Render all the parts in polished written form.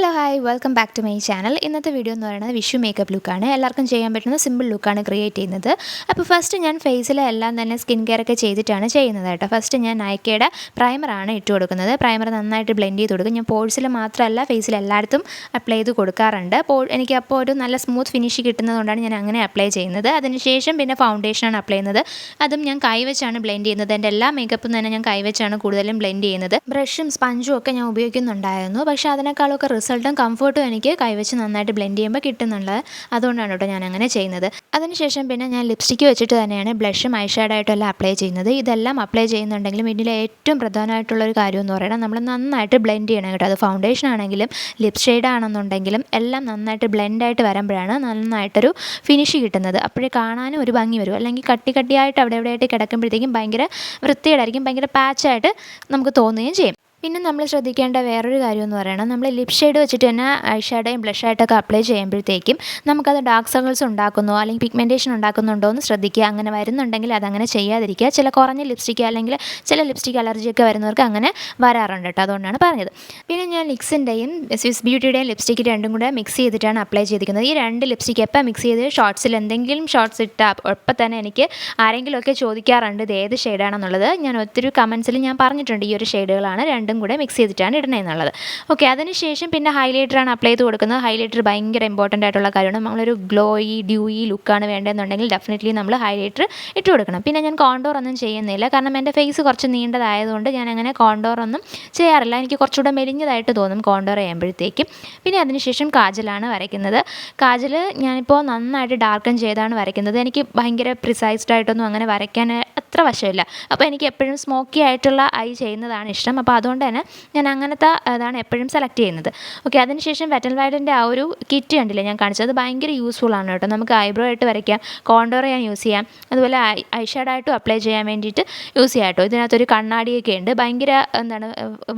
Hello hi welcome back to my channel. ഇന്നത്തെ video എന്ന് പറയുന്നത് വിഷു മേക്കപ്പ് ലുക്കാണ്. എല്ലാവർക്കും ചെയ്യാൻ പറ്റുന്ന സിമ്പിൾ ലുക്കാണ് ക്രിയേറ്റ് ചെയ്യുന്നത്. അപ്പോൾ ഫസ്റ്റ് ഞാൻ ഫേസിലെ എല്ലാം തന്നെ സ്കിൻ കെയർ ഒക്കെ ചെയ്തിട്ടാണ് ചെയ്യുന്നത് കേട്ടോ. ഫസ്റ്റ് ഞാൻ നൈക്കയുടെ പ്രൈമറാണ് ഇട്ട് കൊടുക്കുന്നത്. പ്രൈമർ നന്നായിട്ട് ബ്ലെൻഡ് ചെയ്ത് കൊടുക്കും. ഞാൻ പോഴ്സിൽ മാത്രമല്ല ഫേസിൽ എല്ലായിടത്തും അപ്ലൈ ചെയ്ത് കൊടുക്കാറുണ്ട്. എനിക്ക് അപ്പോൾ ഒരു നല്ല സ്മൂത്ത് ഫിനിഷ് കിട്ടുന്നതുകൊണ്ടാണ് ഞാൻ അങ്ങനെ അപ്ലൈ ചെയ്യുന്നത്. അതിനുശേഷം പിന്നെ ഫൗണ്ടേഷനാണ് അപ്ലൈ ചെയ്യുന്നത്. അതും ഞാൻ കൈവച്ചാണ് ബ്ലെൻഡ് ചെയ്യുന്നത്. എൻ്റെ എല്ലാ മേക്കപ്പും തന്നെ ഞാൻ കൈവച്ചാണ് കൂടുതലും ബ്ലെൻഡ് ചെയ്യുന്നത്. ബ്രഷും സ്പഞ്ചും ഒക്കെ ഞാൻ ഉപയോഗിക്കുന്നുണ്ടായിരുന്നു. പക്ഷേ അതിനേക്കാളൊക്കെ റിസൾട്ടും കംഫർട്ടും എനിക്ക് കൈവച്ച് നന്നായിട്ട് ബ്ലെൻഡ് ചെയ്യുമ്പോൾ കിട്ടുന്നുണ്ട്. അതുകൊണ്ടാണ് കേട്ടോ ഞാൻ അങ്ങനെ ചെയ്യുന്നത്. അതിനുശേഷം പിന്നെ ഞാൻ ലിപ്സ്റ്റിക്ക് വെച്ചിട്ട് തന്നെയാണ് ബ്ലഷും ഐ ഷാഡായിട്ടും എല്ലാം അപ്ലൈ ചെയ്യുന്നത്. ഇതെല്ലാം അപ്ലൈ ചെയ്യുന്നുണ്ടെങ്കിലും ഇതിലെ ഏറ്റവും പ്രധാനമായിട്ടുള്ളൊരു കാര്യം എന്ന് പറയുന്നത് നമ്മൾ നന്നായിട്ട് ബ്ലെൻഡ് ചെയ്യണം കേട്ടോ. അത് ഫൗണ്ടേഷൻ ആണെങ്കിലും ലിപ് ഷെയ്ഡ് ആണെന്നുണ്ടെങ്കിലും എല്ലാം നന്നായിട്ട് ബ്ലെൻഡായിട്ട് വരുമ്പോഴാണ് നന്നായിട്ടൊരു ഫിനിഷ് കിട്ടുന്നത്. അപ്പോഴേ കാണാനും ഒരു ഭംഗി വരും. അല്ലെങ്കിൽ കട്ടിയായിട്ട് അവിടെ എവിടെയായിട്ട് കിടക്കുമ്പോഴത്തേക്കും ഭയങ്കര വൃത്തികേടായിരിക്കും, ഭയങ്കര പാച്ചായിട്ട് നമുക്ക് തോന്നുകയും ചെയ്യും. പിന്നെ നമ്മൾ ശ്രദ്ധിക്കേണ്ട വേറൊരു കാര്യം എന്ന് പറയുന്നത് നമ്മൾ ലിപ് ഷെയ്ഡ് വെച്ചിട്ട് തന്നെ ഐ ഷാഡോയും ബ്ലഷായിട്ടൊക്കെ അപ്ലൈ ചെയ്യുമ്പോഴത്തേക്കും നമുക്കത് ഡാർക്ക് സർക്കിൾസ് ഉണ്ടാക്കുന്നോ അല്ലെങ്കിൽ പിഗ്മെൻറ്റേഷൻ ഉണ്ടാക്കുന്നുണ്ടോ എന്ന് ശ്രദ്ധിക്കുക. അങ്ങനെ വരുന്നുണ്ടെങ്കിൽ അതങ്ങനെ ചെയ്യാതിരിക്കുക. ചില കുറഞ്ഞ ലിപ്സ്റ്റിക്ക് അല്ലെങ്കിൽ ചില ലിപ്സ്റ്റിക്ക് അലർജിയൊക്കെ വരുന്നവർക്ക് അങ്ങനെ വരാറുണ്ട് കേട്ടോ. അതുകൊണ്ടാണ് പറഞ്ഞത്. പിന്നെ ഞാൻ നിക്സിൻ്റെയും സ്വിസ് ബ്യൂട്ടിയുടെയും ലിപ്സ്റ്റിക്ക് രണ്ടും കൂടെ മിക്സ് ചെയ്തിട്ടാണ് അപ്ലൈ ചെയ്തിരിക്കുന്നത്. ഈ രണ്ട് ലിപ്സ്റ്റിക്ക് എപ്പോൾ മിക്സ് ചെയ്ത് ഷോർട്സിൽ എന്തെങ്കിലും ഷോർട്സ് ഇട്ടാൽ ഒപ്പം തന്നെ എനിക്ക് ആരെങ്കിലുമൊക്കെ ചോദിക്കാറുണ്ട് ഇത് ഏത് ഷെയ്ഡാണെന്നുള്ളത്. ഞാൻ ഒത്തിരി കമൻസിൽ ഞാൻ പറഞ്ഞിട്ടുണ്ട് ഈ ഒരു ഷെയ്ഡുകളാണ് രണ്ടും കൂടെ മിക്സ് ചെയ്തിട്ടാണ് ഇടണമെന്നുള്ളത്. ഓക്കെ, അതിനുശേഷം പിന്നെ ഹൈലൈറ്ററാണ് അപ്ലൈ ചെയ്ത് കൊടുക്കുന്നത്. ഹൈലൈറ്റർ ഭയങ്കര ഇമ്പോർട്ടൻ്റ് ആയിട്ടുള്ള കാര്യമാണ്. നമ്മളൊരു ഗ്ലോയി ഡ്യൂയി ലുക്കാണ് വേണ്ടതെന്നുണ്ടെങ്കിൽ ഡെഫിനറ്റ്ലി നമ്മൾ ഹൈലൈറ്റർ ഇട്ട് കൊടുക്കണം. പിന്നെ ഞാൻ കോണ്ടോർ ഒന്നും ചെയ്യുന്നില്ല, കാരണം എൻ്റെ ഫേസ് കുറച്ച് നീണ്ടതായതുകൊണ്ട് ഞാൻ അങ്ങനെ കോണ്ടോർ ഒന്നും ചെയ്യാറില്ല. എനിക്ക് കുറച്ചുകൂടെ മെലിഞ്ഞതായിട്ട് തോന്നും കോണ്ടോർ ചെയ്യുമ്പോഴത്തേക്കും. പിന്നെ അതിനുശേഷം കാജലാണ് വരയ്ക്കുന്നത്. കാജൽ ഞാനിപ്പോൾ നന്നായിട്ട് ഡാർക്കൻ ചെയ്താണ് വരയ്ക്കുന്നത്. എനിക്ക് ഭയങ്കര പ്രിസൈസ്ഡ് ആയിട്ടൊന്നും അങ്ങനെ വരയ്ക്കാൻ അത്ര വശമില്ല. അപ്പോൾ എനിക്ക് എപ്പോഴും സ്മോക്കി ആയിട്ടുള്ള ഐ ചെയ്യുന്നതാണ് ഇഷ്ടം. അപ്പോൾ അതുകൊണ്ട് തന്നെ ഞാൻ അങ്ങനത്തെ അതാണ് എപ്പോഴും സെലക്ട് ചെയ്യുന്നത്. ഓക്കെ, അതിനുശേഷം വെറ്റ് n വൈൽഡിൻ്റെ ആ ഒരു കിറ്റ് കണ്ടില്ലേ ഞാൻ കാണിച്ചത്, ഭയങ്കര യൂസ്ഫുൾ ആണ് കേട്ടോ. നമുക്ക് ഐബ്രോ ആയിട്ട് വരയ്ക്കാം, കോണ്ടോർ ചെയ്യാൻ യൂസ് ചെയ്യാം, അതുപോലെ ഐ ഷാഡായിട്ടും അപ്ലൈ ചെയ്യാൻ വേണ്ടിയിട്ട് യൂസ് ചെയ്യാം കേട്ടോ. ഇതിനകത്തൊരു കണ്ണാടിയൊക്കെ ഉണ്ട്. ഭയങ്കര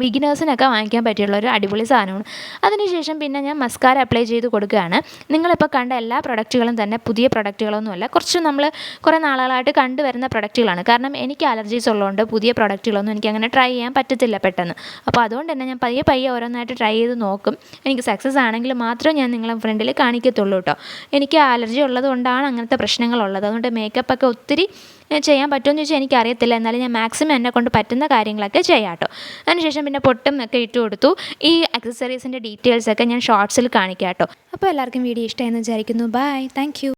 ബിഗിനേഴ്സിനൊക്കെ വാങ്ങിക്കാൻ പറ്റിയുള്ള ഒരു അടിപൊളി സാധനമാണ്. അതിനുശേഷം പിന്നെ ഞാൻ മസ്കാര അപ്ലൈ ചെയ്ത് കൊടുക്കുകയാണ്. നിങ്ങളിപ്പോൾ കണ്ട എല്ലാ പ്രൊഡക്റ്റുകളും തന്നെ പുതിയ പ്രൊഡക്റ്റുകളൊന്നുമല്ല, നമ്മൾ കുറേ നാളുകളായിട്ട് കണ്ടുവരുന്ന പ്രൊഡക്റ്റുകളാണ്. കാരണം എനിക്ക് അലർജീസ് ഉള്ളതുകൊണ്ട് പുതിയ പ്രൊഡക്റ്റുകളൊന്നും എനിക്ക് അങ്ങനെ ട്രൈ ചെയ്യാൻ പറ്റത്തില്ല പെട്ടെന്ന്. അപ്പോൾ അതുകൊണ്ട് തന്നെ ഞാൻ പയ്യെ ഓരോന്നായിട്ട് ട്രൈ ചെയ്ത് നോക്കും. എനിക്ക് സക്സസ് ആണെങ്കിൽ മാത്രമേ ഞാൻ നിങ്ങളെ ഫ്രണ്ടിൽ കാണിക്കത്തുള്ളൂ കേട്ടോ. എനിക്ക് അലർജി ഉള്ളത് കൊണ്ടാണ് അങ്ങനത്തെ പ്രശ്നങ്ങളുള്ളത്. അതുകൊണ്ട് മേക്കപ്പൊക്കെ ഒത്തിരി ചെയ്യാൻ പറ്റുമെന്ന് ചോദിച്ചാൽ എനിക്കറിയത്തില്ല. എന്നാലും ഞാൻ മാക്സിമം എന്നെക്കൊണ്ട് പറ്റുന്ന കാര്യങ്ങളൊക്കെ ചെയ്യാം കേട്ടോ. അതിനുശേഷം പിന്നെ പൊട്ടും ഒക്കെ ഇട്ട് കൊടുത്തു. ഈ അക്സസറീസിൻ്റെ ഡീറ്റെയിൽസൊക്കെ ഞാൻ ഷോർട്സിൽ കാണിക്കാം കേട്ടോ. അപ്പോൾ എല്ലാവർക്കും വീഡിയോ ഇഷ്ടമായെന്ന് വിചാരിക്കുന്നു. Bye, thank U.